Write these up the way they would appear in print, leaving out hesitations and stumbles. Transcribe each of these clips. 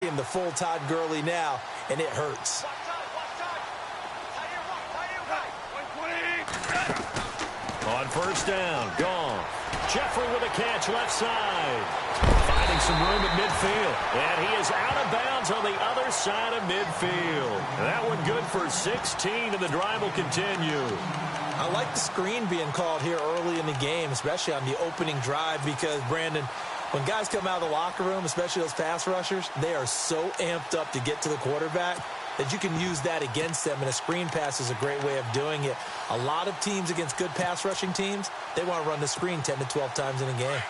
him the full Todd Gurley now, and it hurts. On first down, gone. Jeffrey with a catch left side. Finding some room at midfield. And he is out of bounds on the other side of midfield. That one good for 16, and the drive will continue. I like the screen being called here early in the game, especially on the opening drive, because, Brandon, when guys come out of the locker room, especially those pass rushers, they are so amped up to get to the quarterback that you can use that against them, and a screen pass is a great way of doing it. A lot of teams against good pass rushing teams, they want to run the screen 10 to 12 times in a game.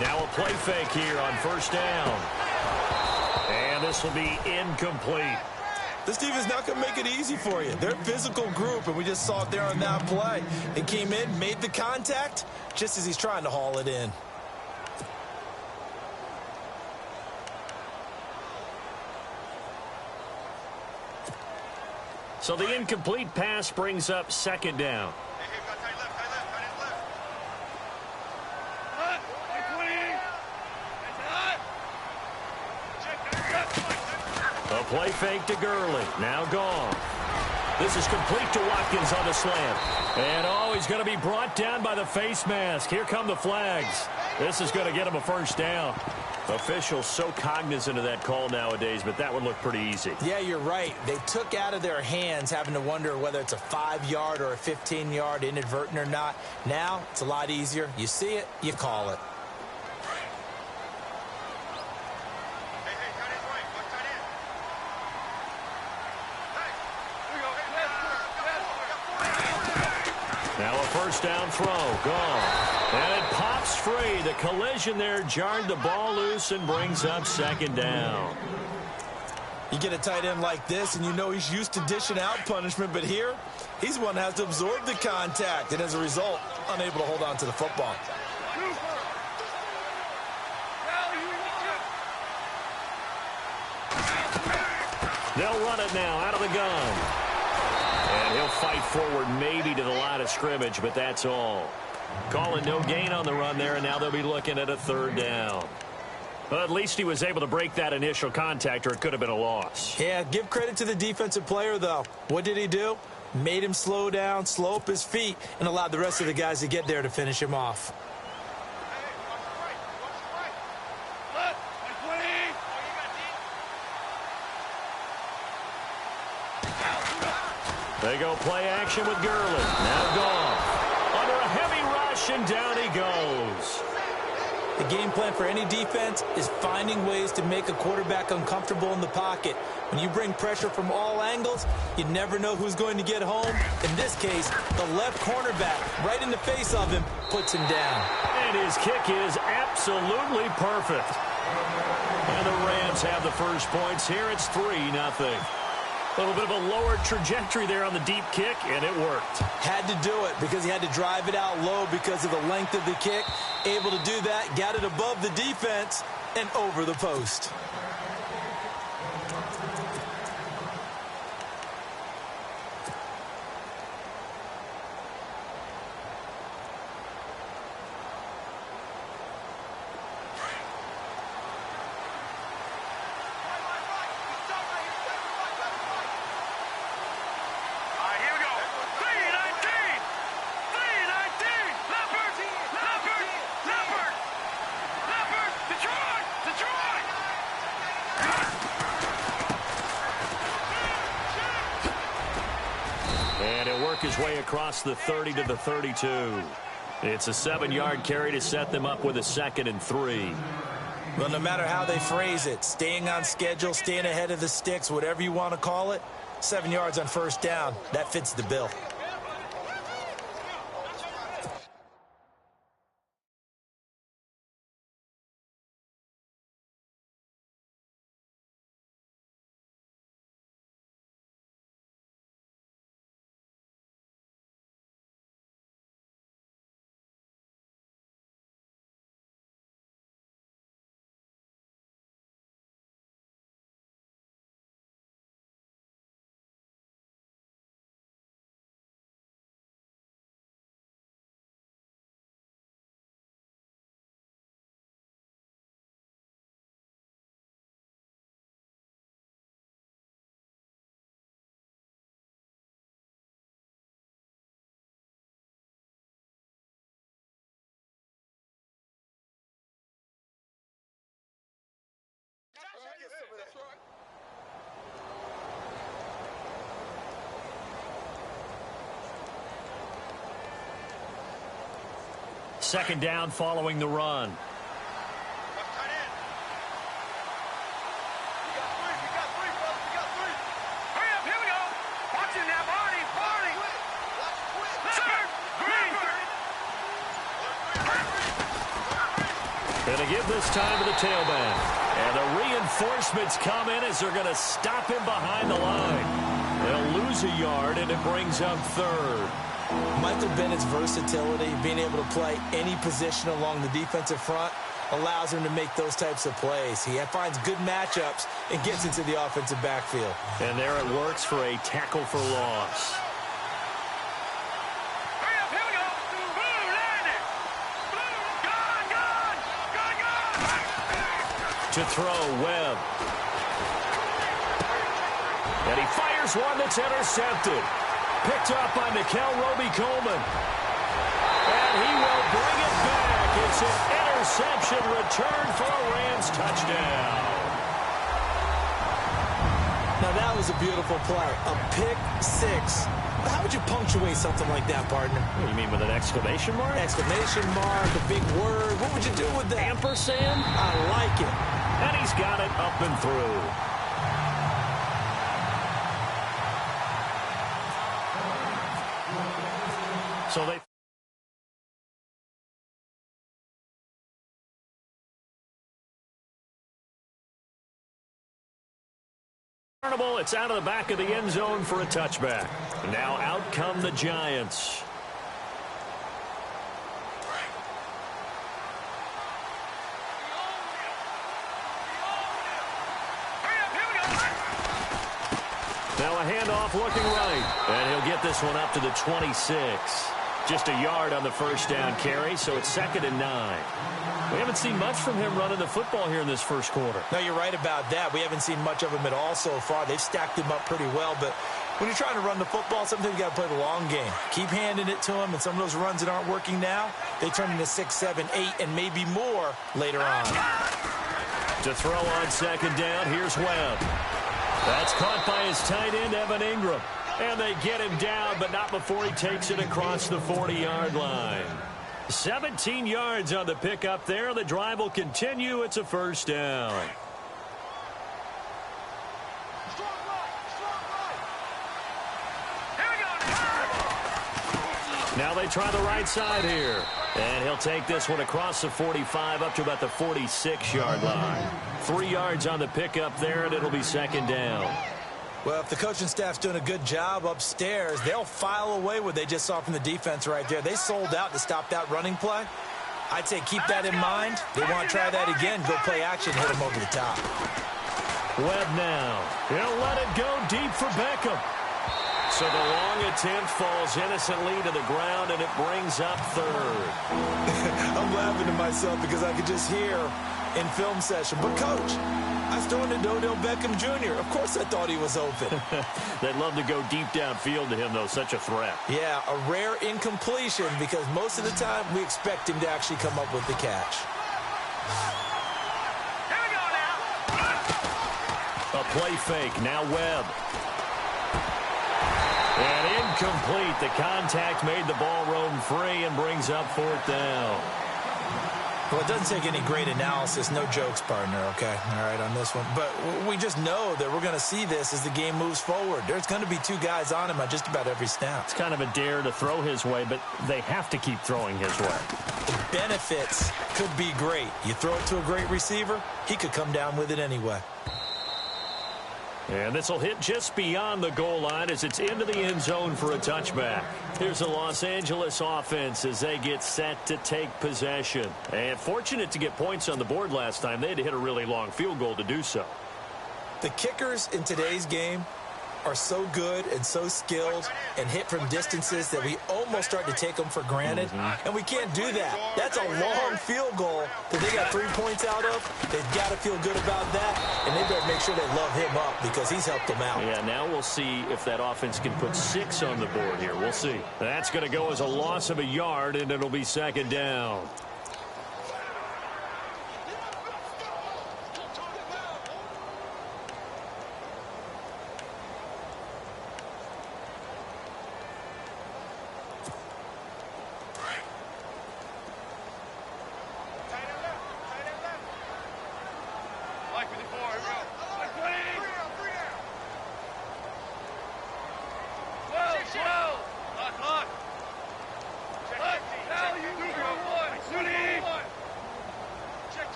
Now a play fake here on first down. And this will be incomplete. This defense is not going to make it easy for you. They're a physical group, and we just saw it there on that play. It came in, made the contact, just as he's trying to haul it in. So the incomplete pass brings up second down. A play fake to Gurley. Now gone. This is complete to Watkins on the slant. And, oh, he's going to be brought down by the face mask. Here come the flags. This is going to get him a first down. Officials so cognizant of that call nowadays, but that one looked pretty easy. Yeah, you're right. They took out of their hands having to wonder whether it's a 5-yard or a 15-yard inadvertent or not. Now, it's a lot easier. You see it, you call it. Now a first down throw, gone. And it pops free. The collision there jarred the ball loose and brings up second down. You get a tight end like this, and you know he's used to dishing out punishment, but here, he's the one that has to absorb the contact, and as a result, unable to hold on to the football. They'll run it now out of the gun. And he'll fight forward maybe to the line of scrimmage, but that's all. Calling no gain on the run there, and now they'll be looking at a third down. But at least he was able to break that initial contact, or it could have been a loss. Yeah, give credit to the defensive player, though. What did he do? Made him slow down, slow up his feet, and allowed the rest of the guys to get there to finish him off. They go play action with Gurley. Now gone. Under a heavy rush, and down he goes. The game plan for any defense is finding ways to make a quarterback uncomfortable in the pocket. When you bring pressure from all angles, you never know who's going to get home. In this case, the left cornerback, right in the face of him, puts him down. And his kick is absolutely perfect. And the Rams have the first points here. It's 3-0. A little bit of a lower trajectory there on the deep kick, and it worked. Had to do it because he had to drive it out low because of the length of the kick. Able to do that, got it above the defense and over the post. His way across the 30 to the 32. It's a 7-yard carry to set them up with a 2nd and 3. Well, no matter how they phrase it, staying on schedule, staying ahead of the sticks, whatever you want to call it, 7 yards on first down, that fits the bill. Second down following the run. Going to give this time to the tailback. And the reinforcements come in as they're going to stop him behind the line. They'll lose a yard, and it brings up third. Michael Bennett's versatility, being able to play any position along the defensive front, allows him to make those types of plays. He finds good matchups and gets into the offensive backfield. And there it works for a tackle for loss. To throw, Webb. And he fires one that's intercepted. Picked up by Mikel Roby-Coleman. And he will bring it back. It's an interception return for a Rams touchdown. Now that was a beautiful play. A pick six. How would you punctuate something like that, partner? What do you mean, with an exclamation mark? Exclamation mark, a big word. What would you do with that? Ampersand? I like it. And he's got it up and through. So they... It's out of the back of the end zone for a touchback. Now out come the Giants. Now a handoff looking right. And he'll get this one up to the 26. Just a yard on the first down carry, so it's 2nd and 9. We haven't seen much from him running the football here in this first quarter. No, you're right about that. We haven't seen much of him at all so far. They've stacked him up pretty well, but when you're trying to run the football, sometimes you got to play the long game. Keep handing it to him, and some of those runs that aren't working now, they turn into 6, 7, 8, and maybe more later on. To throw on 2nd down, here's Webb. That's caught by his tight end, Evan Ingram. And they get him down, but not before he takes it across the 40-yard line. 17 yards on the pickup there. The drive will continue. It's a first down. Now they try the right side here. And he'll take this one across the 45 up to about the 46-yard line. 3 yards on the pickup there, and it'll be 2nd down. Well, if the coaching staff's doing a good job upstairs, they'll file away what they just saw from the defense right there. They sold out to stop that running play. I'd say keep that in mind. They want to try that again. Go play action, hit them over the top. Webb now. He'll let it go deep for Beckham. So the long attempt falls innocently to the ground, and it brings up third. I'm laughing to myself because I could just hear in film session, but coach, I was throwing to Odell Beckham Jr. Of course I thought he was open. They'd love to go deep downfield to him, though. Such a threat. Yeah, a rare incompletion because most of the time we expect him to actually come up with the catch. Here we go now. A play fake. Now Webb. And incomplete. The contact made the ball roam free and brings up 4th down. Well, it doesn't take any great analysis. No jokes, partner, okay? All right, on this one. But we just know that we're going to see this as the game moves forward. There's going to be 2 guys on him on just about every snap. It's kind of a dare to throw his way, but they have to keep throwing his way. The benefits could be great. You throw it to a great receiver, he could come down with it anyway. And this will hit just beyond the goal line as it's into the end zone for a touchback. Here's the Los Angeles offense as they get set to take possession. And fortunate to get points on the board last time. They had to hit a really long field goal to do so. The kickers in today's game are so good and so skilled and hit from distances that we almost start to take them for granted. And we can't do that. That's a long field goal that they got 3 points out of. They've got to feel good about that, and they better make sure they love him up because he's helped them out. Yeah, now we'll see if that offense can put 6 on the board here. We'll see. That's going to go as a loss of a yard, and it'll be 2nd down.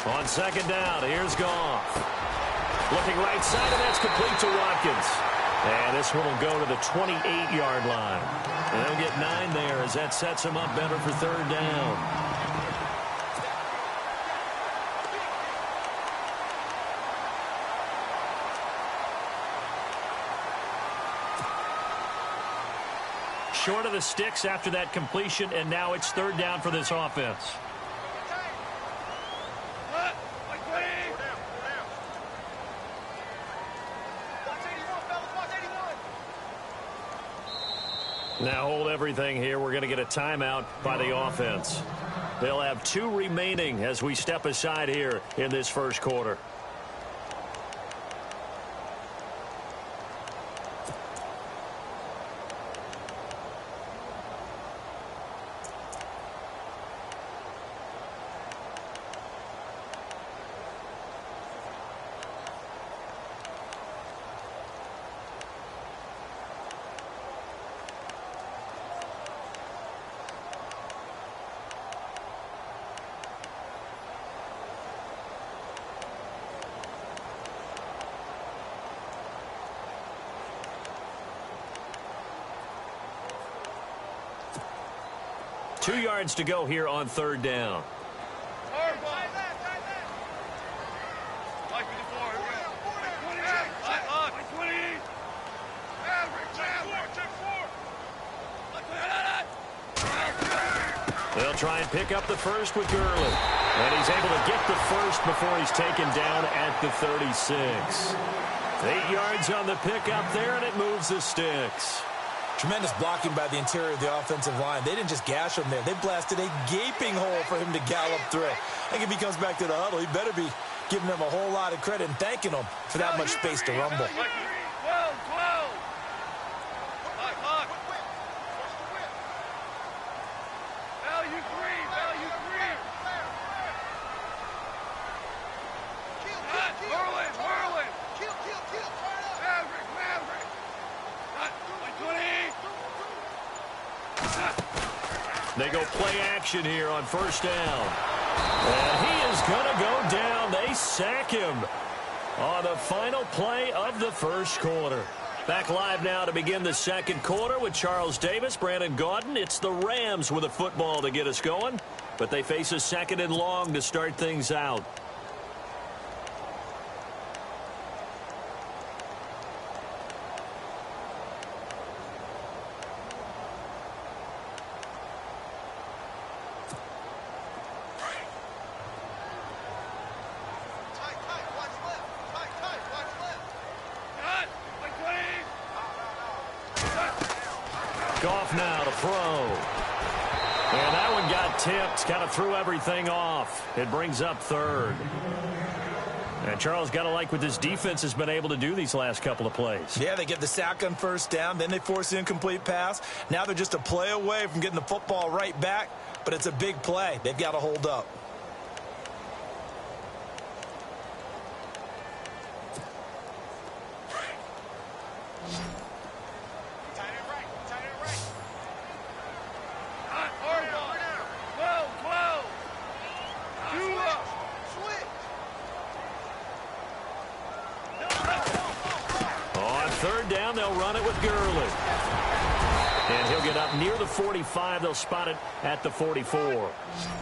On second down, here's Goff. Looking right side, and that's complete to Watkins. And this one will go to the 28-yard line. And they'll get 9 there as that sets them up better for third down. Short of the sticks after that completion, and now it's third down for this offense. Now hold everything here. We're going to get a timeout by the offense. They'll have 2 remaining as we step aside here in this first quarter. Two yards to go here on third down. They'll try and pick up the first with Gurley. And he's able to get the first before he's taken down at the 36. 8 yards on the pickup there, and it moves the sticks. Tremendous blocking by the interior of the offensive line. They didn't just gash him there. They blasted a gaping hole for him to gallop through. I think if he comes back to the huddle, he better be giving them a whole lot of credit and thanking them for that much space to rumble. They go play action here on first down. And he is going to go down. They sack him on the final play of the first quarter. Back live now to begin the second quarter with Charles Davis, Brandon Gaudin. It's the Rams with a football to get us going, but they face a second and long to start things out. Goff now to throw. And that one got tipped, kind of threw everything off. It brings up third. And Charles, got to like what this defense has been able to do these last couple of plays. Yeah, they get the sack on first down, then they force an incomplete pass. Now they're just a play away from getting the football right back, but it's a big play. They've got to hold up. Third down, they'll run it with Gurley. And he'll get up near the 45. They'll spot it at the 44.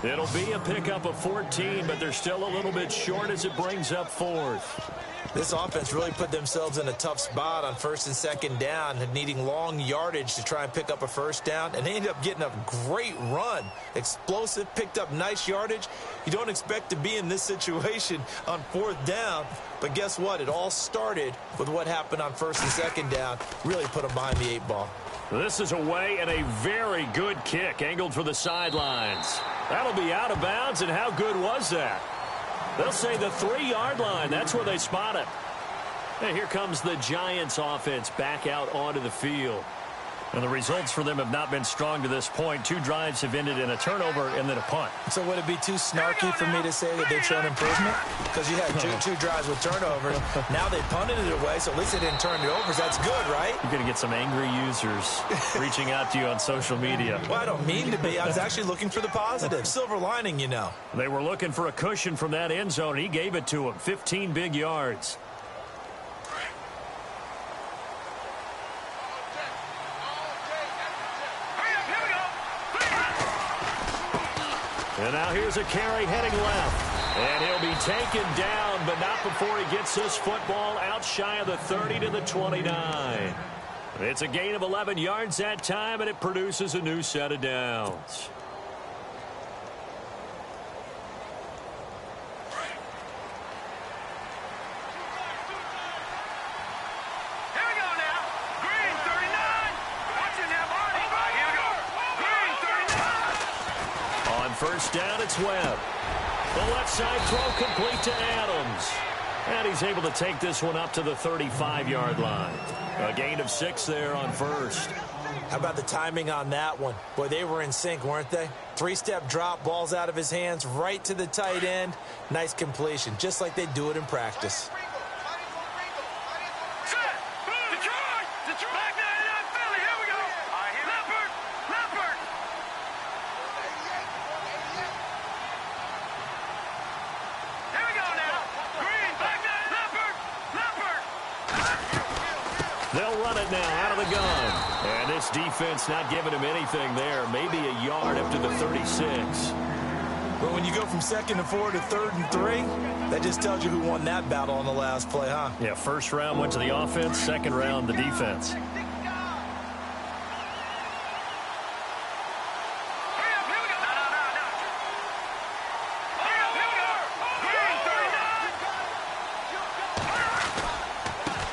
It'll be a pickup of 14, but they're still a little bit short as it brings up fourth. This offense really put themselves in a tough spot on first and second down, needing long yardage to try and pick up a first down, and they ended up getting a great run. Explosive, picked up nice yardage. You don't expect to be in this situation on fourth down, but guess what? It all started with what happened on first and second down. Really put them behind the 8 ball. This is away and a very good kick, angled for the sidelines. That'll be out of bounds, and how good was that? They'll say the 3-yard line. That's where they spot it. And here comes the Giants offense back out onto the field. And the results for them have not been strong to this point. 2 drives have ended in a turnover and then a punt. So would it be too snarky for me to say that they've shown improvement? Because you had two drives with turnovers. Now they punted it away, so at least they didn't turn it over. That's good, right? You're going to get some angry users reaching out to you on social media. Well, I don't mean to be. I was actually looking for the positive. Silver lining, you know. They were looking for a cushion from that end zone. He gave it to him. 15 big yards. And now here's a carry heading left. And he'll be taken down, but not before he gets this football out shy of the 30 to the 29. It's a gain of 11 yards that time, and it produces a new set of downs. First down, it's Webb. The left side throw complete to Adams. And he's able to take this one up to the 35-yard line. A gain of 6 there on first. How about the timing on that one? Boy, they were in sync, weren't they? 3-step drop, ball's out of his hands, right to the tight end. Nice completion, just like they do it in practice. They'll run it now out of the gun. And this defense not giving him anything there. Maybe a yard up to the 36. But when you go from 2nd and 4 to 3rd and 3, that just tells you who won that battle on the last play, huh? Yeah, first round went to the offense, second round the defense.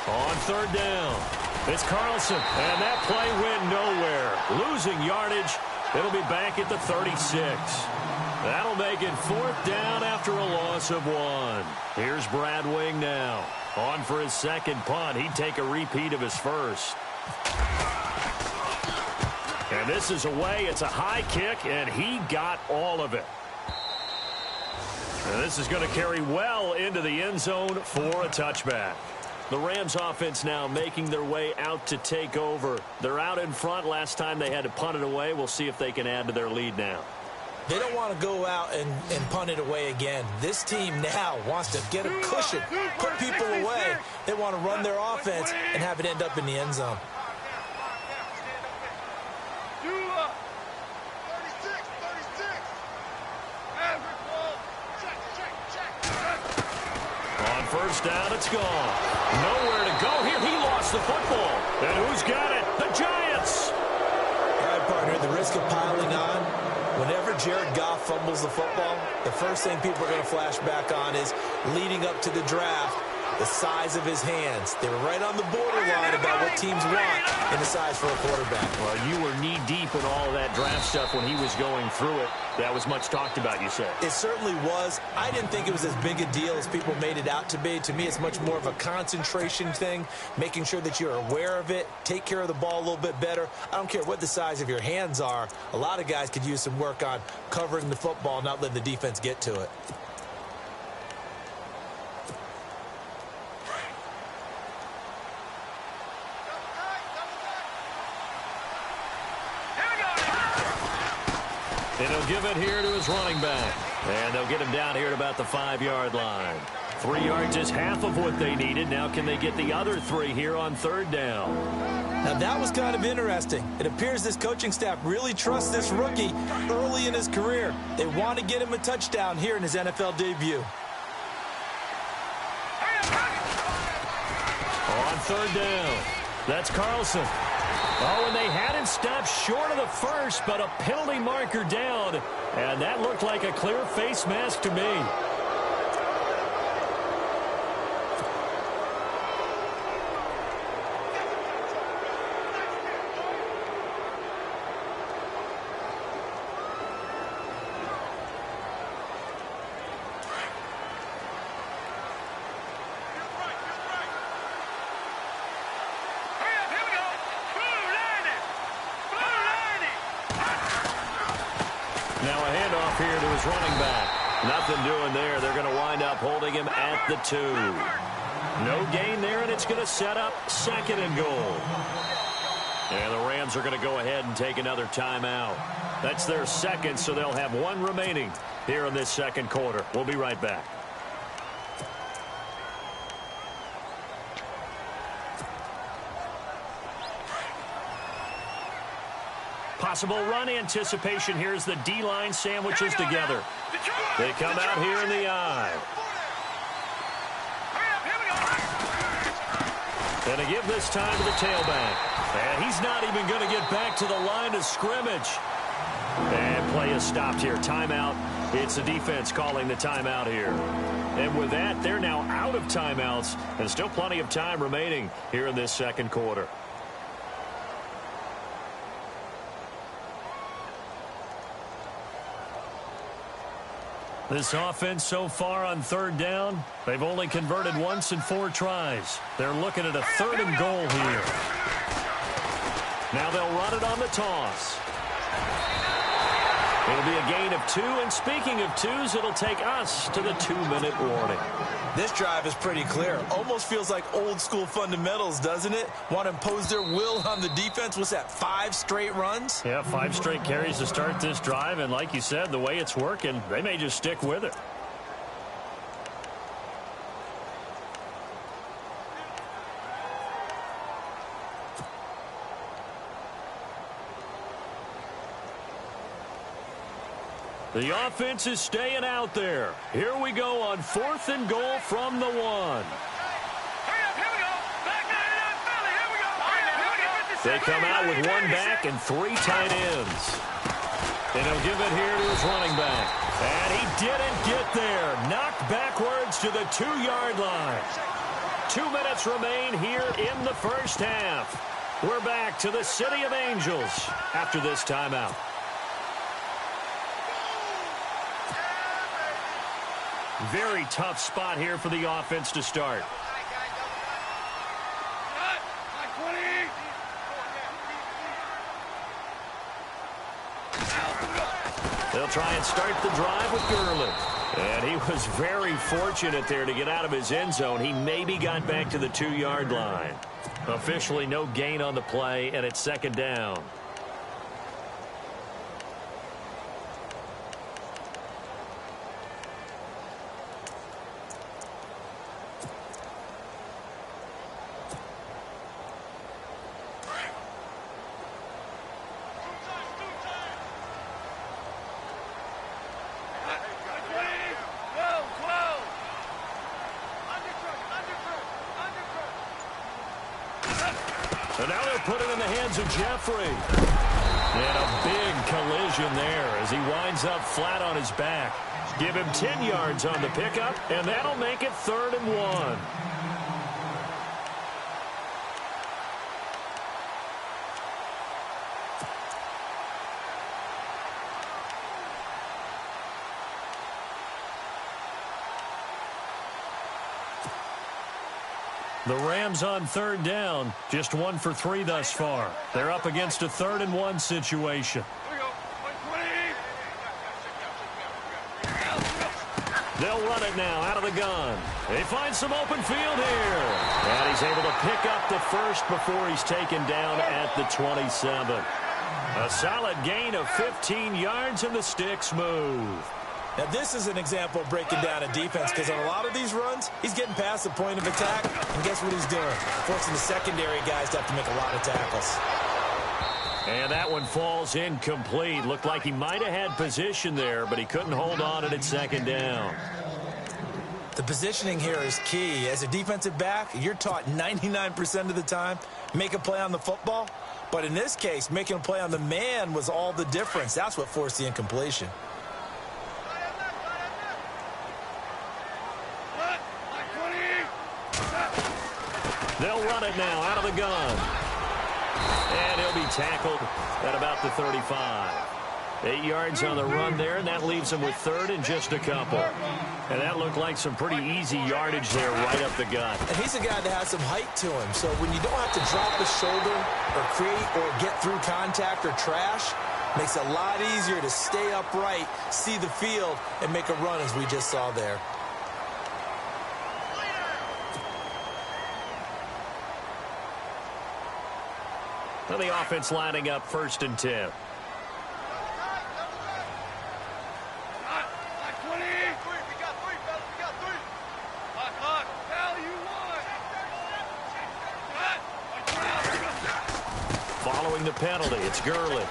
On 3rd down, it's Carlson, and that play went nowhere. Losing yardage, it'll be back at the 36. That'll make it 4th down after a loss of 1. Here's Brad Wing now. On for his second punt. He'd take a repeat of his first. And this is away. It's a high kick, and he got all of it. And this is going to carry well into the end zone for a touchback. The Rams offense now making their way out to take over. They're out in front. Last time they had to punt it away. We'll see if they can add to their lead now. They don't want to go out and punt it away again. This team now wants to get a cushion, put people away. They want to run their offense and have it end up in the end zone. On first down, it's gone. Nowhere to go here. He lost the football. And who's got it? The Giants. All right, partner, the risk of piling on. Whenever Jared Goff fumbles the football, the first thing people are going to flash back on is leading up to the draft, the size of his hands. They were right on the borderline about what teams want in the size for a quarterback. Well, you were knee-deep in all of that draft stuff when he was going through it. That was much talked about, you said. It certainly was. I didn't think it was as big a deal as people made it out to be. To me, it's much more of a concentration thing, making sure that you're aware of it, take care of the ball a little bit better. I don't care what the size of your hands are. A lot of guys could use some work on covering the football, not letting the defense get to it. And he'll give it here to his running back. And they'll get him down here at about the 5-yard line. 3 yards is half of what they needed. Now can they get the other 3 here on 3rd down? Now that was kind of interesting. It appears this coaching staff really trusts this rookie early in his career. They want to get him a touchdown here in his NFL debut. On 3rd down, that's Carlson. Oh, and they had him stopped short of the first, but a penalty marker down. And that looked like a clear face mask to me. Now a handoff here to his running back. Nothing doing there. They're going to wind up holding him at the 2. No gain there, and it's going to set up 2nd and goal. And the Rams are going to go ahead and take another timeout. That's their 2nd, so they'll have 1 remaining here in this 2nd quarter. We'll be right back. Possible run anticipation. Here's the D-line sandwiches together. They come out here in the I. And to give this time to the tailback. And he's not even going to get back to the line of scrimmage. And play is stopped here. Timeout. It's the defense calling the timeout here. And with that, they're now out of timeouts. And still plenty of time remaining here in this 2nd quarter. This offense so far on 3rd down, they've only converted once in 4 tries. They're looking at a 3rd and goal here. Now they'll run it on the toss. It'll be a gain of 2, and speaking of 2s, it'll take us to the 2-minute warning. This drive is pretty clear. Almost feels like old-school fundamentals, doesn't it? Want to impose their will on the defense. What's that, 5 straight runs? Yeah, 5 straight carries to start this drive, and like you said, the way it's working, they may just stick with it. The offense is staying out there. Here we go on 4th and goal from the 1. They come out with 1 back and 3 tight ends. And he'll give it here to his running back. And he didn't get there. Knocked backwards to the 2-yard line. 2 minutes remain here in the first half. We're back to the City of Angels after this timeout. Very tough spot here for the offense to start. They'll try and start the drive with Gurley. And he was very fortunate there to get out of his end zone. He maybe got back to the 2-yard line. Officially no gain on the play, and it's 2nd down. So now they'll put it in the hands of Jeffrey. And a big collision there as he winds up flat on his back. Give him 10 yards on the pickup, and that'll make it 3rd and 1. The Rams on 3rd down, just 1 for 3 thus far. They're up against a 3rd and 1 situation. They'll run it now out of the gun. They find some open field here. And he's able to pick up the first before he's taken down at the 27. A solid gain of 15 yards, and the sticks move. Now, this is an example of breaking down a defense, because on a lot of these runs, he's getting past the point of attack, and guess what he's doing? Forcing the secondary guys to have to make a lot of tackles. And that one falls incomplete. Looked like he might have had position there, but he couldn't hold on at 2nd down. The positioning here is key. As a defensive back, you're taught 99% of the time, make a play on the football. But in this case, making a play on the man was all the difference. That's what forced the incompletion. They'll run it now out of the gun. And he'll be tackled at about the 35. 8 yards on the run there, and that leaves him with 3rd and just a couple. And that looked like some pretty easy yardage there right up the gut. And he's a guy that has some height to him. So when you don't have to drop the shoulder or create or get through contact or trash, Makes it a lot easier to stay upright, see the field, and make a run as we just saw there. Well, the offense lining up 1st and 10. Following the penalty, it's Gurley.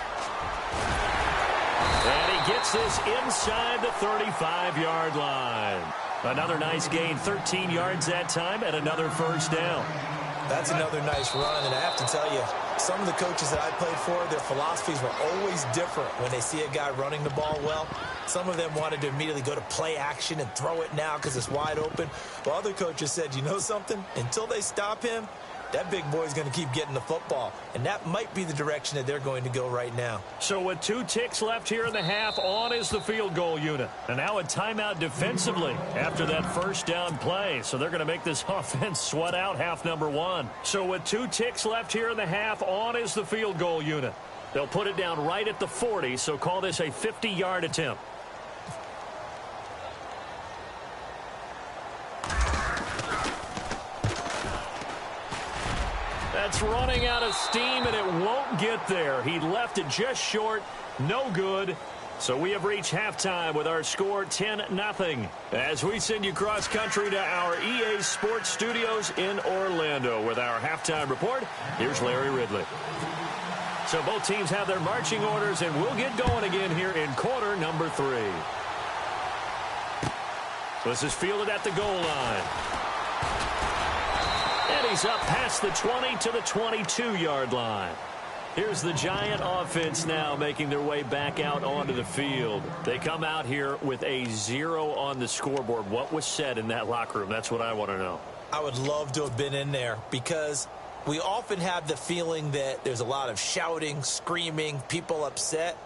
And he gets this inside the 35-yard line. Another nice gain, 13 yards that time, and another 1st down. That's another nice run, and I have to tell you, some of the coaches that I played for, their philosophies were always different when they see a guy running the ball well. Some of them wanted to immediately go to play action and throw it now because it's wide open. While other coaches said, you know something? Until they stop him, that big boy's going to keep getting the football. And that might be the direction that they're going to go right now. So with 2 ticks left here in the half, on is the field goal unit. And now a timeout defensively after that 1st down play. So they're going to make this offense sweat out half number 1. So with 2 ticks left here in the half, on is the field goal unit. They'll put it down right at the 40, so call this a 50-yard attempt. That's running out of steam, and it won't get there. He left it just short. No good. So we have reached halftime with our score 10-0. As we send you cross-country to our EA Sports Studios in Orlando with our halftime report, here's Larry Ridley. So both teams have their marching orders, and we'll get going again here in quarter number 3. This is fielded at the goal line. And he's up past the 20 to the 22-yard line. Here's the Giant offense now making their way back out onto the field. They come out here with a 0 on the scoreboard. What was said in that locker room? That's what I want to know. I would love to have been in there because we often have the feeling that there's a lot of shouting, screaming, people upset.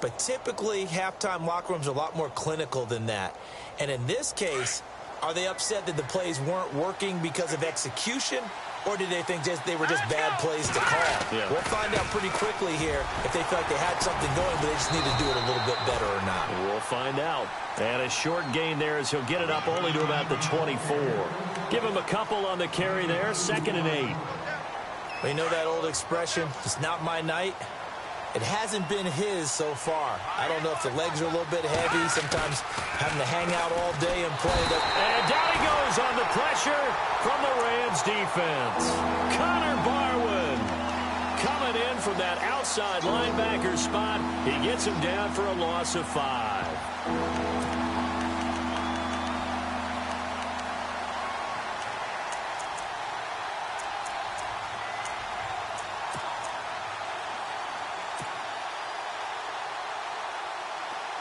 But typically, halftime locker rooms are a lot more clinical than that. And in this case, are they upset that the plays weren't working because of execution, or did they think they were just bad plays to call? Yeah. We'll find out pretty quickly here if they feel like they had something going, but they just need to do it a little bit better or not. We'll find out. And a short gain there as he'll get it up only to about the 24. Give him a couple on the carry there, 2nd and 8. Well, you know that old expression, it's not my night? It hasn't been his so far. I don't know if the legs are a little bit heavy, sometimes having to hang out all day and play. And down he goes on the pressure from the Rams defense. Connor Barwin coming in from that outside linebacker spot. He gets him down for a loss of 5.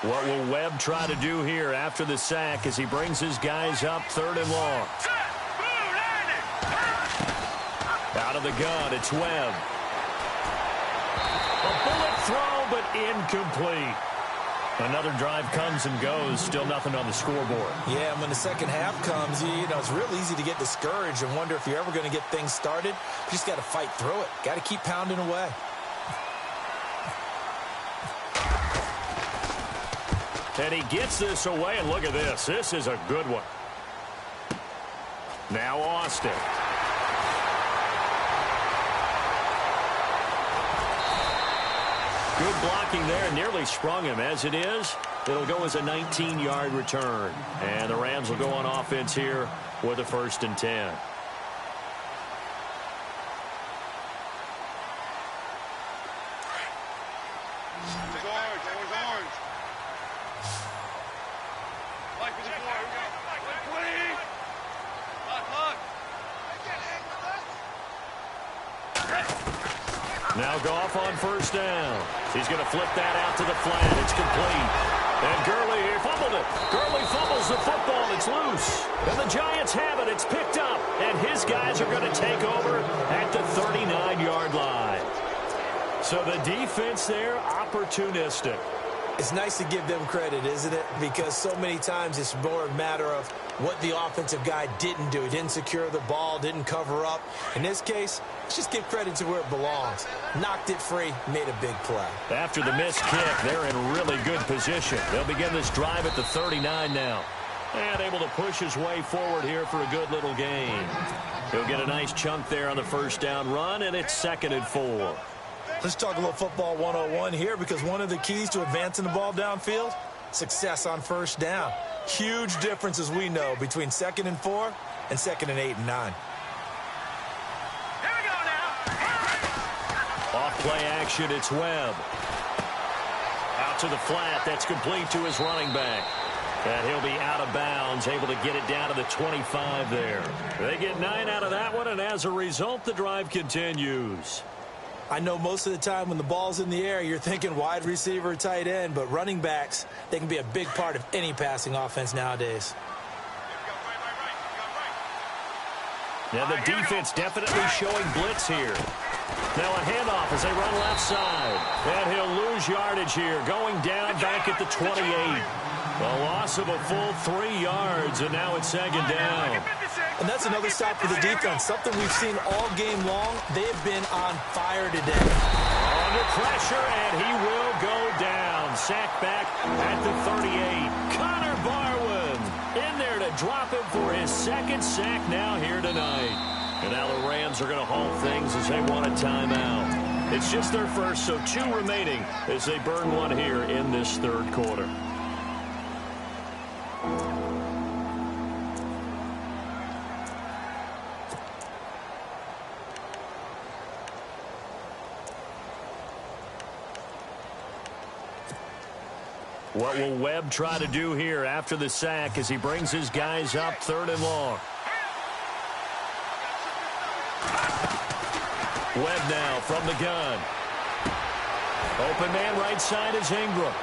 What will Webb try to do here after the sack as he brings his guys up 3rd and long? Out of the gun, it's Webb. A bullet throw, but incomplete. Another drive comes and goes, still nothing on the scoreboard. Yeah, and when the second half comes, you know, it's real easy to get discouraged and wonder if you're ever going to get things started. You just got to fight through it. Got to keep pounding away. And he gets this away, and look at this. This is a good one. Now Austin. Good blocking there, nearly sprung him. As it is, it'll go as a 19-yard return. And the Rams will go on offense here with a 1st and 10. Now Goff on 1st down. He's going to flip that out to the flat. It's complete. And Gurley here fumbled it. Gurley fumbles the football. It's loose. And the Giants have it. It's picked up. And his guys are going to take over at the 39-yard line. So the defense there, opportunistic. It's nice to give them credit, isn't it? Because so many times it's more a matter of what the offensive guy didn't do. He didn't secure the ball, didn't cover up. In this case, let's just give credit to where it belongs. Knocked it free, made a big play. After the missed kick, they're in really good position. They'll begin this drive at the 39 now. And able to push his way forward here for a good little gain. He'll get a nice chunk there on the first down run, and it's 2nd and 4. Let's talk a little football 101 here, because one of the keys to advancing the ball downfield, success on first down. Huge difference, as we know, between 2nd and 4 and 2nd and 8 and 9. Here we go now. Off play action, it's Webb. Out to the flat, that's complete to his running back. And he'll be out of bounds, able to get it down to the 25 there. They get 9 out of that one, and as a result, the drive continues. I know most of the time when the ball's in the air, you're thinking wide receiver, tight end, but running backs, they can be a big part of any passing offense nowadays. Now the defense definitely showing blitz here. Now a handoff as they run left side. And he'll lose yardage here, going down back at the 28. A loss of a full 3 yards, and now it's 2nd down. And that's another stop for the defense, something we've seen all game long. They've been on fire today. Under pressure, and he will go down. Sacked back at the 38. Connor Barwin in there to drop him for his 2nd sack now here tonight. And now the Rams are going to halt things as they want a timeout. It's just their first, so 2 remaining as they burn one here in this 3rd quarter. What will Webb try to do here after the sack as he brings his guys up 3rd and long? Webb now from the gun. Open man right side is Ingram.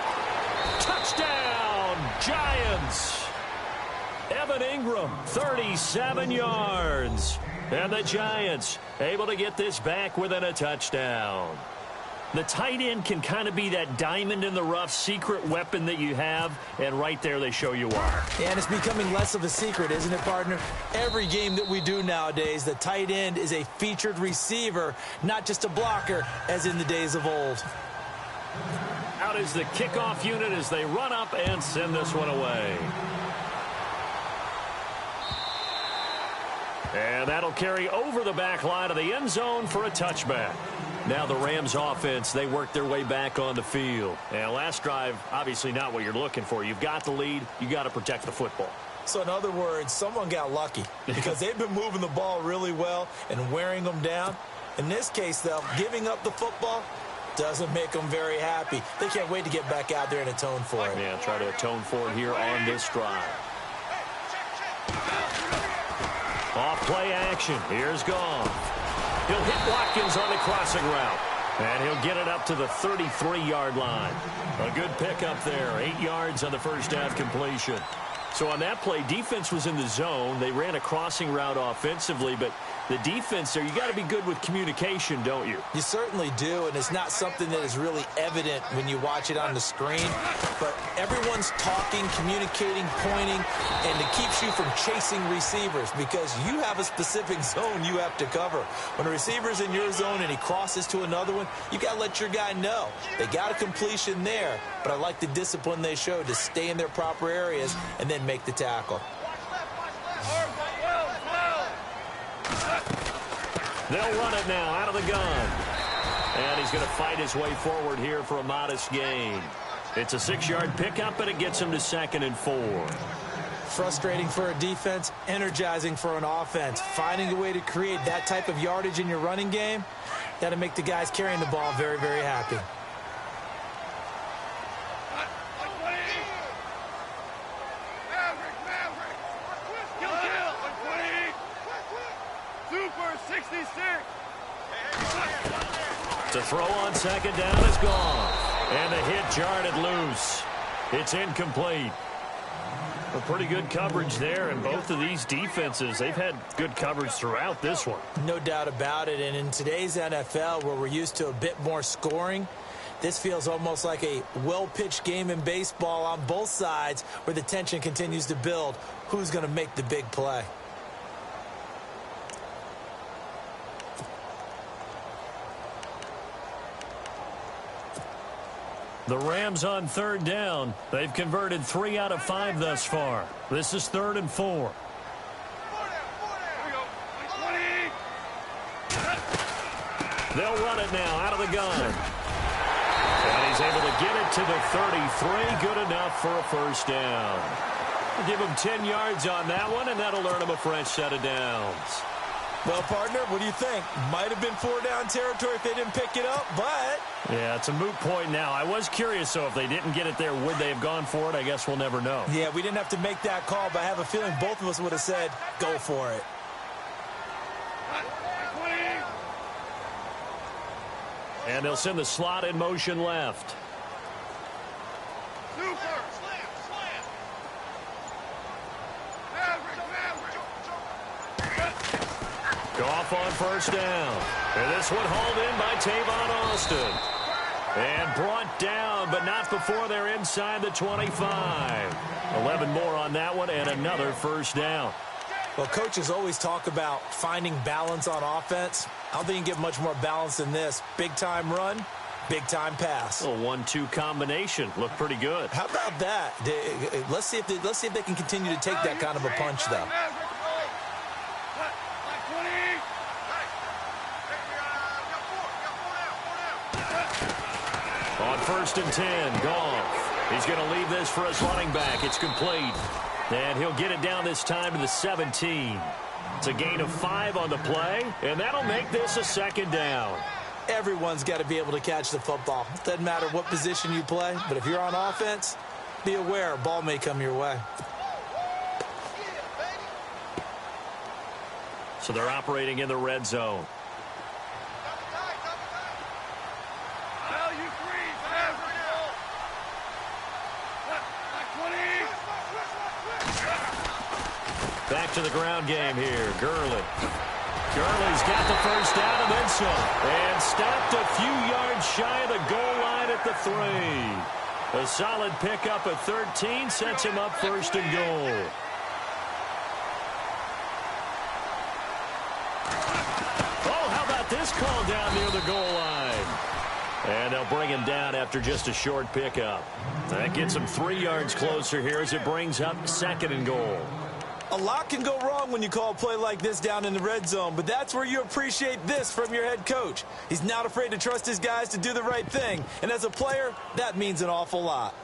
Touchdown, Giants! Evan Ingram, 37 yards. And the Giants able to get this back within a touchdown. The tight end can kind of be that diamond in the rough secret weapon that you have, and right there they show you why. And it's becoming less of a secret, isn't it, partner? Every game that we do nowadays, the tight end is a featured receiver, not just a blocker, as in the days of old. Out is the kickoff unit as they run up and send this one away. And that'll carry over the back line of the end zone for a touchback. Now the Rams offense, they work their way back on the field. And last drive, obviously not what you're looking for. You've got the lead. You got to protect the football. So in other words, someone got lucky because they've been moving the ball really well and wearing them down. In this case, though, giving up the football doesn't make them very happy. They can't wait to get back out there and atone for it. Yeah, try to atone for it here on this drive. Off play action. Here's Goff. He'll hit Watkins on the crossing route. And he'll get it up to the 33-yard line. A good pickup there. 8 yards on the first down completion. So on that play, defense was in the zone. They ran a crossing route offensively, but the defense there, you got to be good with communication, don't you? You certainly do, and it's not something that is really evident when you watch it on the screen. But everyone's talking, communicating, pointing, and it keeps you from chasing receivers because you have a specific zone you have to cover. When a receiver's in your zone and he crosses to another one, you got to let your guy know. They got a completion there, but I like the discipline they showed to stay in their proper areas and then make the tackle. They'll run it now out of the gun. And he's going to fight his way forward here for a modest gain. It's a 6-yard pickup, and it gets him to 2nd and 4. Frustrating for a defense, energizing for an offense. Finding a way to create that type of yardage in your running game, got to make the guys carrying the ball very, very happy. To throw on 2nd down is gone. And the hit jarred it loose. It's incomplete. A pretty good coverage there, and both of these defenses, they've had good coverage throughout this one. No doubt about it, and in today's NFL, where we're used to a bit more scoring, This feels almost like a well-pitched game in baseball on both sides where the tension continues to build. Who's going to make the big play? The Rams on third down. They've converted 3 out of 5 thus far. This is 3rd and 4. They'll run it now out of the gun. And he's able to get it to the 33. Good enough for a first down. We'll give him 10 yards on that one, and that'll earn him a fresh set of downs. Well, partner, what do you think? Might have been 4-down territory if they didn't pick it up, but... Yeah, it's a moot point now. I was curious, though, if they didn't get it there, would they have gone for it? I guess we'll never know. Yeah, we didn't have to make that call, but I have a feeling both of us would have said, go for it. And they'll send the slot in motion left. Goff on first down. And this one hauled in by Tavon Austin. And brought down, but not before they're inside the 25. 11 more on that one, and another first down. Well, coaches always talk about finding balance on offense. I don't think you can get much more balance than this. Big-time run, big-time pass. A 1-2 combination. Looked pretty good. How about that? Let's see if they can continue to take that kind of a punch, though. On 1st and 10, Goff. He's going to leave this for his running back. It's complete. And he'll get it down this time to the 17. It's a gain of 5 on the play, and that'll make this a 2nd down. Everyone's got to be able to catch the football. Doesn't matter what position you play, but if you're on offense, be aware a ball may come your way. So they're operating in the red zone. Back to the ground game here. Gurley. Gurley's got the first down and then some. And stopped a few yards shy of the goal line at the 3. A solid pickup at 13 sets him up 1st and goal. Oh, how about this call down near the goal line? And they'll bring him down after just a short pickup. That gets him 3 yards closer here as it brings up 2nd and goal. A lot can go wrong when you call a play like this down in the red zone, but that's where you appreciate this from your head coach. He's not afraid to trust his guys to do the right thing, and as a player, that means an awful lot.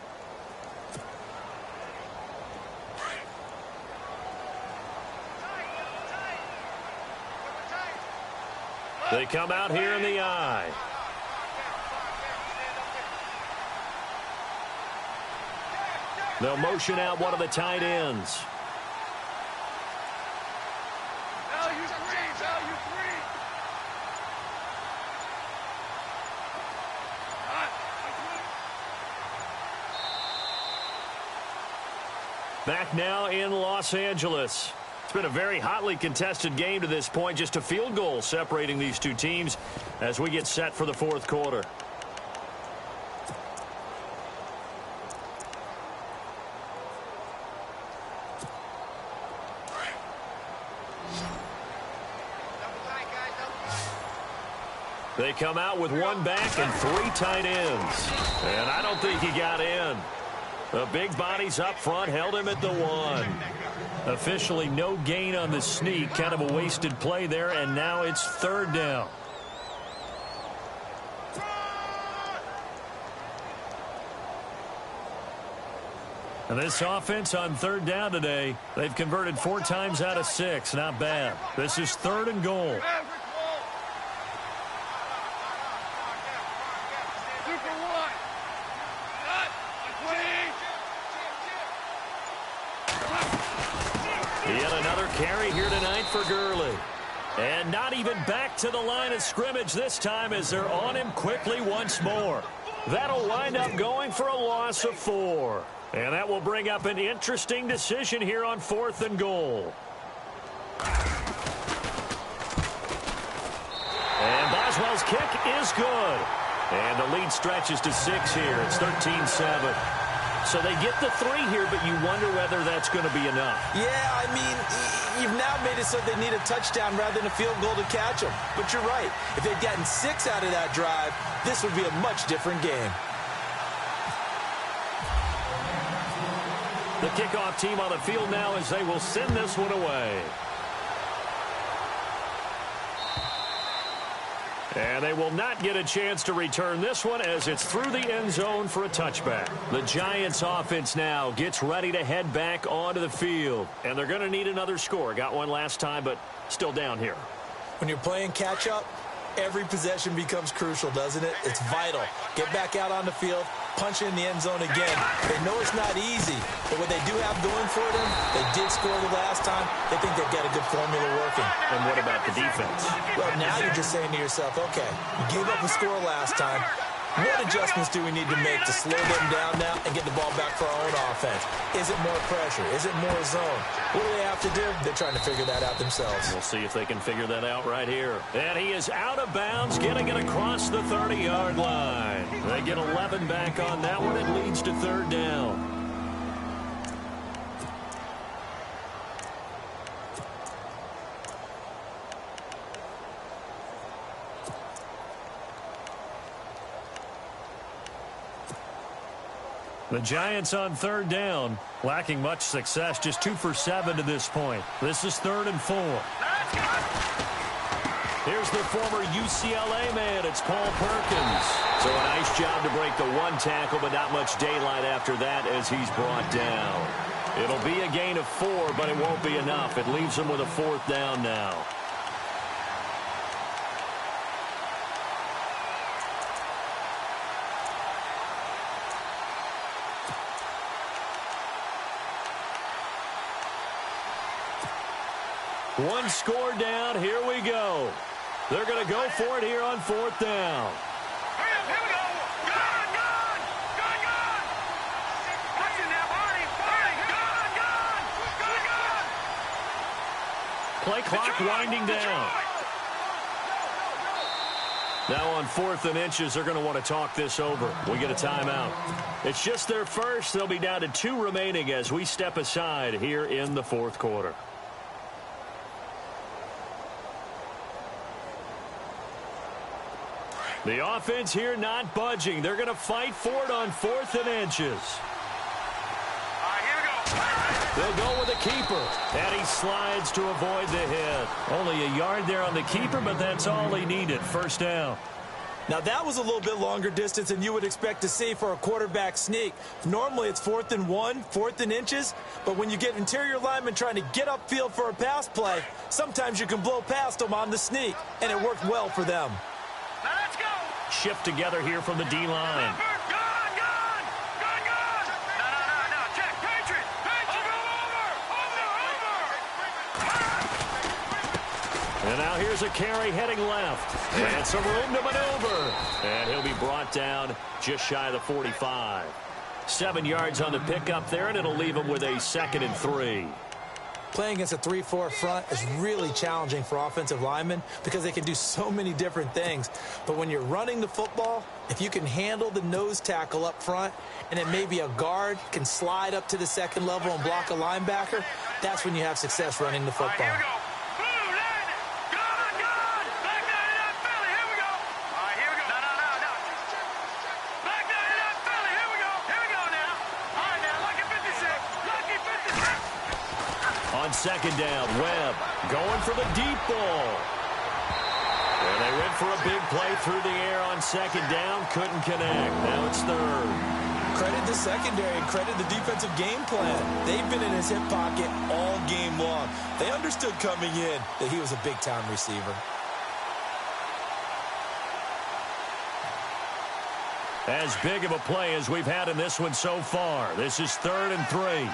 They come out here in the eye. They'll motion out one of the tight ends. Back now in Los Angeles. It's been a very hotly contested game to this point. Just a field goal separating these two teams as we get set for the 4th quarter. They come out with 1 back and 3 tight ends. And I don't think he got in. The big bodies up front held him at the 1. Officially no gain on the sneak. Kind of a wasted play there, and now it's 3rd down. And this offense on 3rd down today, they've converted 4 times out of 6. Not bad. This is 3rd and goal. Yet another carry here tonight for Gurley. And not even back to the line of scrimmage this time as they're on him quickly once more. That'll wind up going for a loss of 4. And that will bring up an interesting decision here on 4th and goal. And Boswell's kick is good. And the lead stretches to 6 here. It's 13-7. So they get the 3 here, but you wonder whether that's going to be enough. Yeah, I mean, you've now made it so they need a touchdown rather than a field goal to catch them. But you're right. If they'd gotten 6 out of that drive, this would be a much different game. The kickoff team on the field now as they will send this one away. And they will not get a chance to return this one as it's through the end zone for a touchback. The Giants offense now gets ready to head back onto the field. And they're going to need another score. Got one last time, but still down here. When you're playing catch-up, every possession becomes crucial, doesn't it? It's vital. Get back out on the field, punch in the end zone again. They know it's not easy, but what they do have going for them, they did score the last time. They think they've got a good formula working. And what about the defense? Well, now you're just saying to yourself, okay, you gave up a score last time. What adjustments do we need to make to slow them down now and get the ball back for our own offense? Is it more pressure? Is it more zone? What do they have to do? They're trying to figure that out themselves. We'll see if they can figure that out right here. And he is out of bounds, getting it across the 30-yard line. They get 11 back on that one. It leads to 3rd down. The Giants on 3rd down, lacking much success, just 2 for 7 to this point. This is 3rd and 4. Here's the former UCLA man. It's Paul Perkins. So a nice job to break the 1 tackle, but not much daylight after that as he's brought down. It'll be a gain of 4, but it won't be enough. It leaves him with a 4th down now. One score down. Here we go. They're going to go for it here on 4th down. Here we go. Gone. Watch it now, Barney. Gone. Play clock winding down. Now on 4th and inches, they're going to want to talk this over. We get a timeout. It's just their first. They'll be down to 2 remaining as we step aside here in the 4th quarter. The offense here not budging. They're going to fight for it on 4th and inches. All right, here we go. They'll go with the keeper. And he slides to avoid the hit. Only a yard there on the keeper, but that's all he needed. 1st down. Now, that was a little bit longer distance than you would expect to see for a quarterback sneak. Normally, it's 4th and 1, 4th and inches. But when you get interior linemen trying to get upfield for a pass play, sometimes you can blow past them on the sneak. And it worked well for them. Now let's go. Shift together here from the D-line. Gone. No. Check. Patriot. Over. And now here's a carry heading left. And some room to maneuver. And he'll be brought down just shy of the 45. 7 yards on the pickup there, and it'll leave him with a 2nd and 3. Playing against a 3-4 front is really challenging for offensive linemen because they can do so many different things. But when you're running the football, if you can handle the nose tackle up front and then maybe a guard can slide up to the 2nd level and block a linebacker, that's when you have success running the football. Here we go. Blue line. Gone. Back down in that Philly. Here we go. All right, here we go. No. Back down in that Philly. Here we go now. All right, now, lucky 56. On 2nd down, Webb going for the deep ball. And they went for a big play through the air on 2nd down. Couldn't connect. Now it's 3rd. Credit the secondary and credit the defensive game plan. They've been in his hip pocket all game long. They understood coming in that he was a big-time receiver. As big of a play as we've had in this one so far. This is 3rd and 3.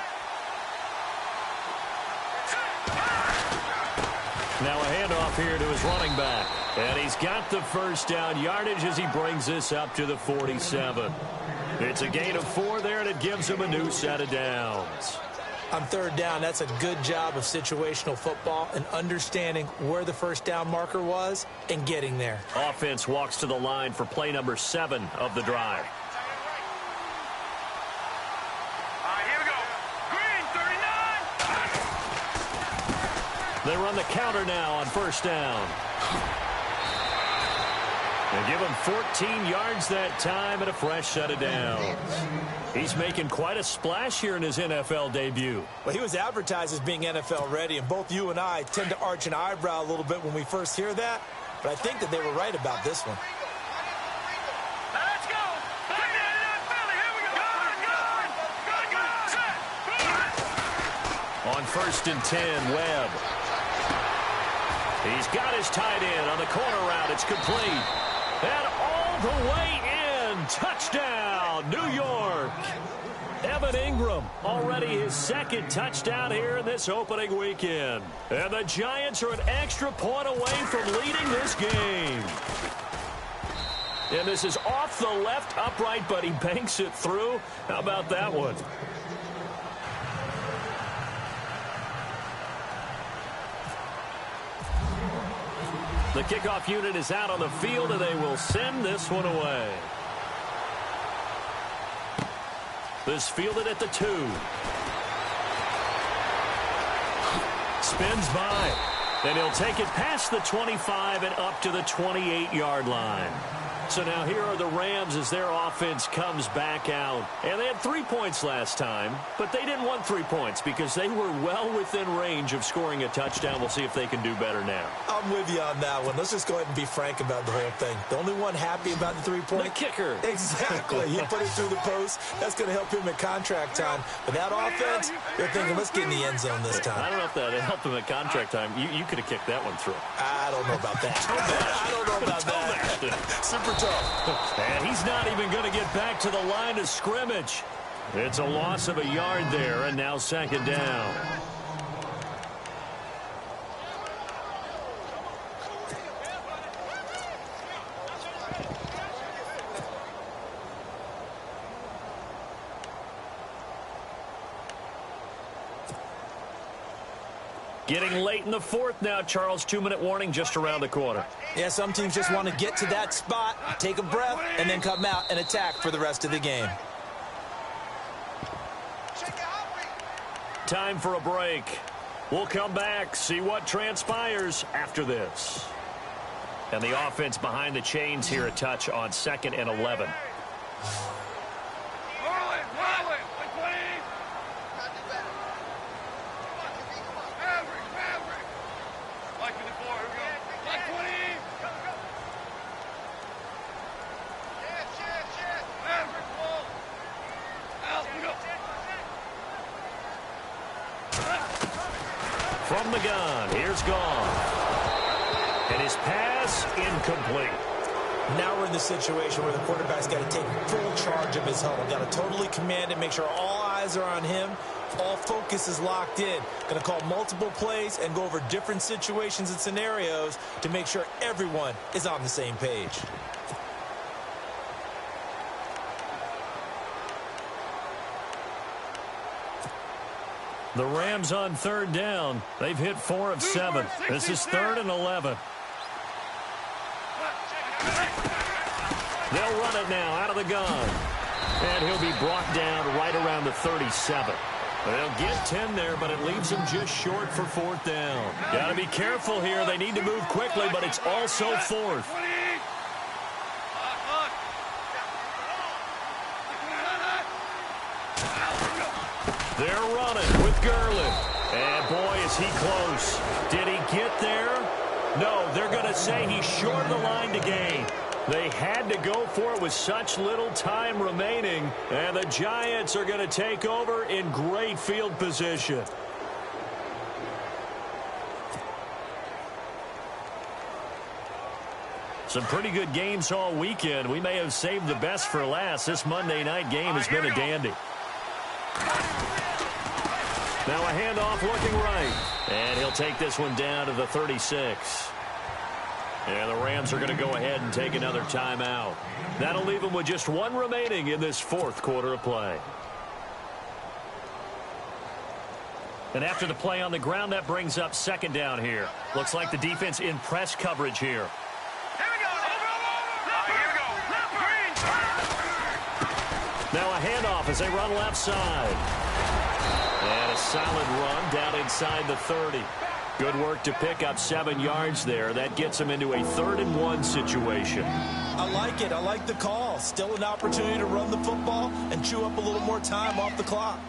Now a handoff here to his running back. And he's got the 1st down yardage as he brings this up to the 47. It's a gain of 4 there, and it gives him a new set of downs. On third down, that's a good job of situational football and understanding where the first down marker was and getting there. Offense walks to the line for play number 7 of the drive. All right, here we go. Green, 39. They run the counter now on first down. They give him 14 yards that time and a fresh set of downs. He's making quite a splash here in his NFL debut. Well, he was advertised as being NFL ready, and both you and I tend to arch an eyebrow a little bit when we first hear that, but I think that they were right about this one. Now let's go. Back there in Philly. Here we go. Good. Set. On first and 10, Webb. He's got his tight end on the corner route. It's complete. And all the way in. Touchdown, New York. Evan Ingram, already his second touchdown here in this opening weekend. And the Giants are an extra point away from leading this game. And this is off the left upright, but he banks it through. How about that one? The kickoff unit is out on the field, and they will send this one away. This fielded at the 2. Spins by. And he'll take it past the 25 and up to the 28-yard line. So now here are the Rams as their offense comes back out. And they had 3 points last time, but they didn't want 3 points because they were well within range of scoring a touchdown. We'll see if they can do better now. I'm with you on that one. Let's just go ahead and be frank about the whole thing. The only one happy about the 3-point? The kicker. Exactly. He put it through the post. That's going to help him at contract time. But that offense, they're thinking, let's get in the end zone this time. I don't know if that helped him at contract time. You could have kicked that one through. I don't know about that. I don't know about that. Super tough. And he's not even going to get back to the line of scrimmage. It's a loss of a yard there, and now second down. Getting late in the fourth now, Charles. 2-minute warning just around the corner. Yeah, some teams just want to get to that spot, take a breath, and then come out and attack for the rest of the game. Time for a break. We'll come back, see what transpires after this. And the offense behind the chains here, a touch on 2nd and 11. From the gun, here's Gone. And his pass incomplete. Now we're in the situation where the quarterback's got to take full charge of his huddle. Got to totally command it, make sure all eyes are on him. All focus is locked in. Going to call multiple plays and go over different situations and scenarios to make sure everyone is on the same page. The Rams on third down. They've hit 4 of 7. This is 3rd and 11. They'll run it now out of the gun. And he'll be brought down right around the 37. They'll get 10 there, but it leaves them just short for 4th down. Got to be careful here. They need to move quickly, but it's also 4th. They're running with Gurley. And boy, is he close. Did he get there? No, they're going to say he's short of the line to gain. They had to go for it with such little time remaining. And the Giants are going to take over in great field position. Some pretty good games all weekend. We may have saved the best for last. This Monday night game has been a dandy. Now a handoff looking right. And he'll take this one down to the 36. And the Rams are going to go ahead and take another timeout. That'll leave them with just 1 remaining in this 4th quarter of play. And after the play on the ground, that brings up second down here. Looks like the defense in press coverage here. Here we go. Here we go. Now a handoff as they run left side. And a solid run down inside the 30. Good work to pick up 7 yards there. That gets them into a 3rd-and-1 situation. I like it. I like the call. Still an opportunity to run the football and chew up a little more time off the clock.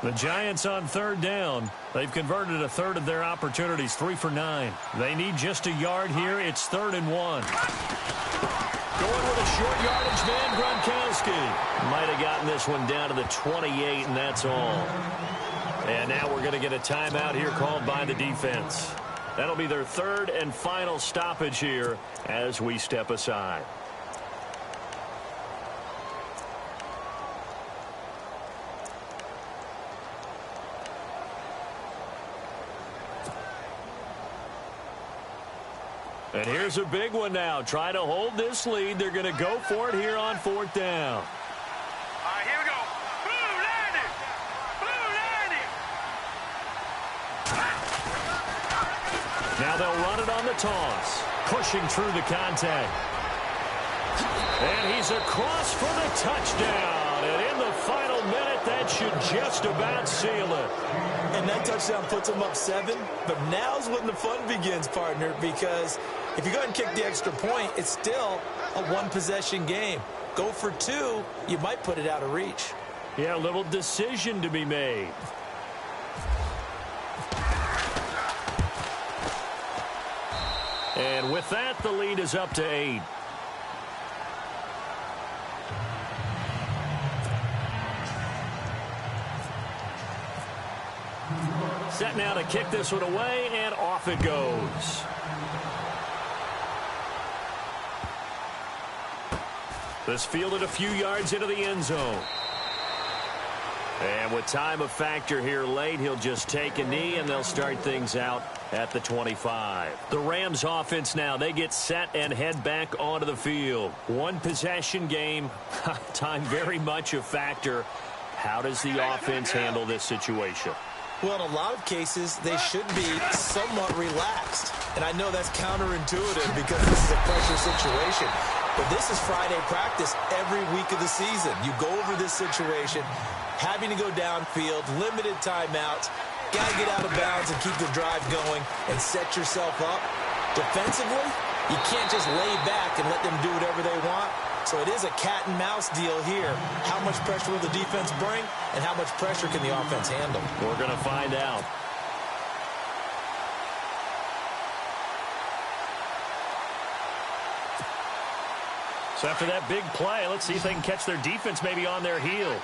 The Giants on 3rd down. They've converted a third of their opportunities, 3 for 9. They need just a yard here. It's 3rd-and-1. Going with a short yardage man, Gronkowski. Might have gotten this one down to the 28, and that's all. And now we're going to get a timeout here called by the defense. That'll be their 3rd and final stoppage here as we step aside. And here's a big one now. Trying to hold this lead. They're going to go for it here on 4th down. All right, here we go. Blue landing. Blue landing. Now they'll run it on the toss. Pushing through the contact. And he's across for the touchdown. And in the final minute, that should just about seal it. And that touchdown puts them up 7. But now's when the fun begins, partner, because if you go ahead and kick the extra point, it's still a 1-possession game. Go for 2, you might put it out of reach. Yeah, a little decision to be made. And with that, the lead is up to 8. Set now to kick this one away, and off it goes. This fielded a few yards into the end zone. And with time a factor here late, he'll just take a knee, and they'll start things out at the 25. The Rams offense now, they get set and head back onto the field. 1-possession game, time very much a factor. How does the offense handle this situation? Well, in a lot of cases, they should be somewhat relaxed. And I know that's counterintuitive because this is a pressure situation. But this is Friday practice every week of the season. You go over this situation, having to go downfield, limited timeouts, got to get out of bounds and keep the drive going and set yourself up. Defensively, you can't just lay back and let them do whatever they want. So it is a cat-and-mouse deal here. How much pressure will the defense bring, and how much pressure can the offense handle? We're going to find out. So after that big play, let's see if they can catch their defense maybe on their heels.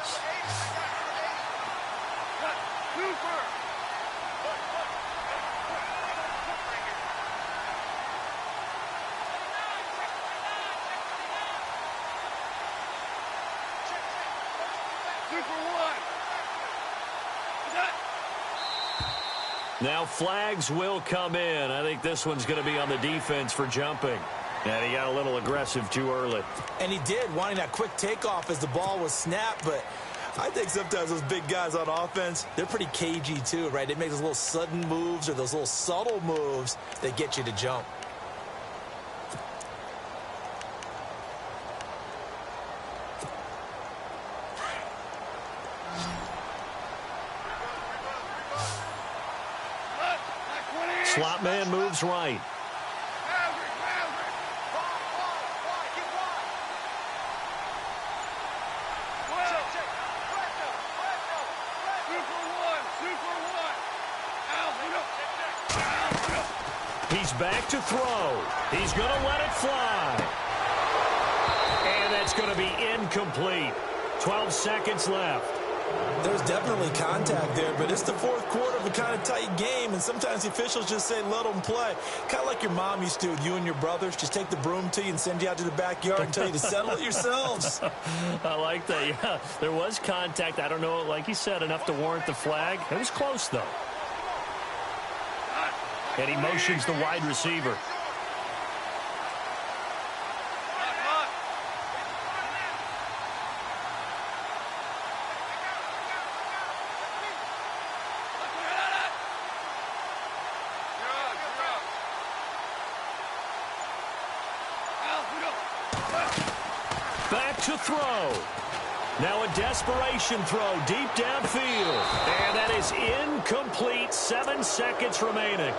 Now flags will come in. I think this one's going to be on the defense for jumping. And he got a little aggressive too early. And he did, wanting that quick takeoff as the ball was snapped. But I think sometimes those big guys on offense, they're pretty cagey too, right? They make those little sudden moves or those little subtle moves that get you to jump. Slot man moves right. He's back to throw. He's going to let it fly. And that's going to be incomplete. 12 seconds left. There's definitely contact there, but it's the fourth quarter of a kind of tight game, and sometimes the officials just say, let them play. Kind of like your mom used to with you and your brothers. Just take the broom to you and send you out to the backyard and tell you to settle it yourselves. I like that, yeah. There was contact. I don't know, like you said, enough to warrant the flag. It was close, though. And he motions the wide receiver. Back to throw. Now a desperation throw deep downfield. And that is incomplete. 7 seconds remaining.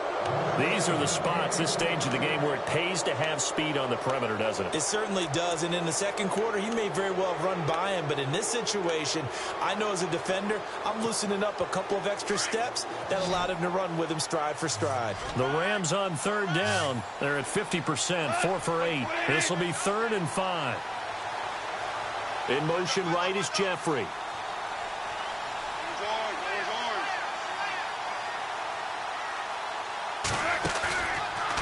These are the spots, this stage of the game, where it pays to have speed on the perimeter, doesn't it? It certainly does. And in the second quarter, he may very well have run by him. But in this situation, I know as a defender, I'm loosening up a couple of extra steps that allowed him to run with him stride for stride. The Rams on third down. They're at 50%, 4 for 8. This will be 3rd and 5. In motion right is Jeffrey.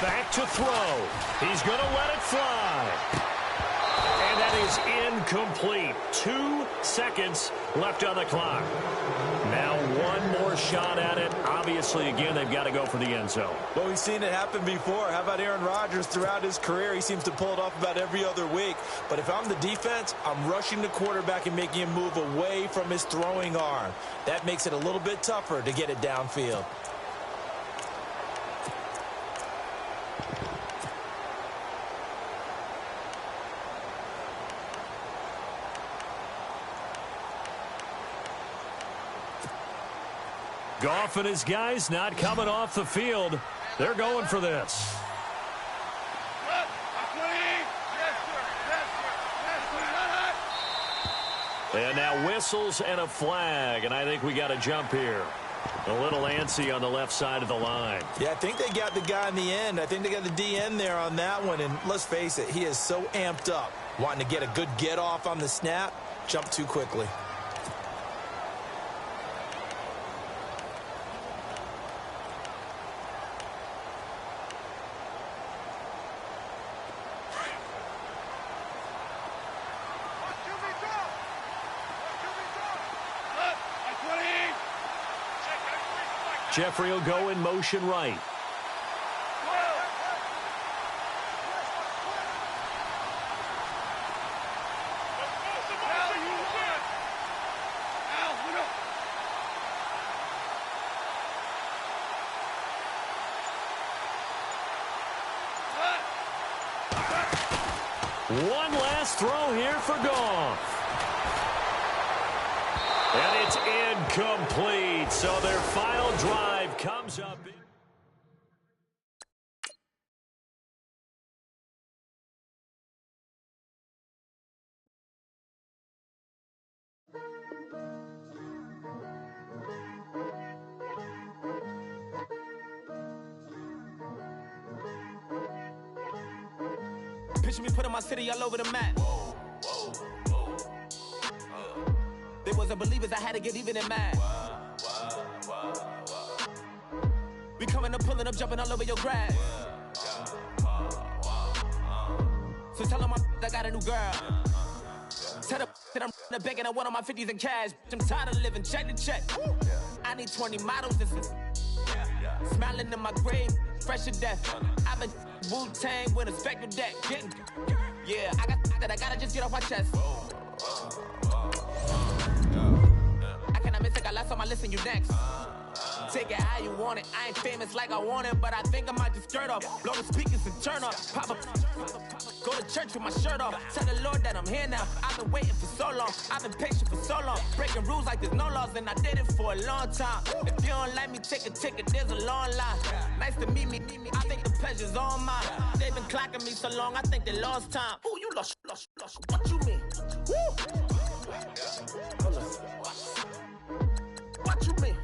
Back to throw. He's going to let it fly. And that is incomplete. 2 seconds left on the clock. Now one more shot at it. Obviously, again, they've got to go for the end zone. Well, we've seen it happen before. How about Aaron Rodgers throughout his career? He seems to pull it off about every other week. But if I'm the defense, I'm rushing the quarterback and making him move away from his throwing arm. That makes it a little bit tougher to get it downfield. Goff and his guys not coming off the field. They're going for this. And now whistles and a flag, and I think we got a jump here. A little antsy on the left side of the line. Yeah, I think they got the guy in the end. I think they got the DN there on that one, and let's face it, he is so amped up, wanting to get a good get off on the snap, jump too quickly. Jeffrey will go in motion right. One last throw here for Goff. And it's incomplete. So their final drive comes up. Picture me putting my city all over the map. They wasn't believers, I had to get even in mad. We coming up, pulling up, jumping all over your grass. So tell them I got a new girl. Tell them that I'm the bank and I want all my 50s in cash. I'm tired of living check to check. I need 20 models. This is smiling in my grave, fresh to death. I've been Wu-Tang with a spectral deck. Yeah, I got that. I gotta just get off my chest. I cannot miss it. I last on my list and you next. Take it how you want it. I ain't famous like I want it, but I think I might just skirt off. Blow the speakers and turn off. Pop up. Go to church with my shirt off. Tell the Lord that I'm here now. I've been waiting for so long. I've been patient for so long. Breaking rules like there's no laws, and I did it for a long time. If you don't like me, take a ticket. There's a long line. Nice to meet me. I think the pleasure's all mine. They've been clocking me so long, I think they lost time. Ooh, you lost. What you mean? Woo! Hold on. What you mean?